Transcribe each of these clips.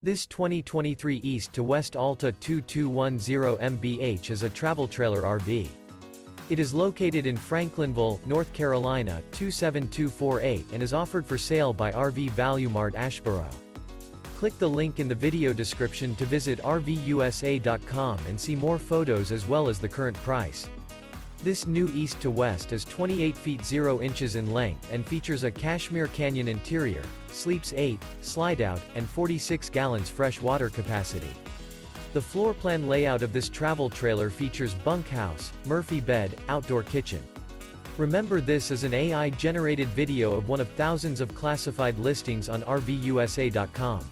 This 2023 East to West Alta 2210 MBH is a travel trailer RV. It is located in Franklinville, North Carolina 27248 and is offered for sale by RV Value Mart Asheboro. Click the link in the video description to visit RVUSA.com and see more photos as well as the current price. This new East to West is 28 feet 0 inches in length and features a Cashmere Canyon interior, sleeps 8, Slideout, and 46 gallons fresh water capacity. The floor plan layout of this travel trailer features bunkhouse, Murphy bed, outdoor kitchen. Remember, this is an AI-generated video of one of thousands of classified listings on RVUSA.com.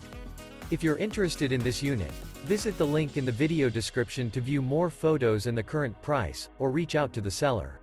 If you're interested in this unit, visit the link in the video description to view more photos and the current price, or reach out to the seller.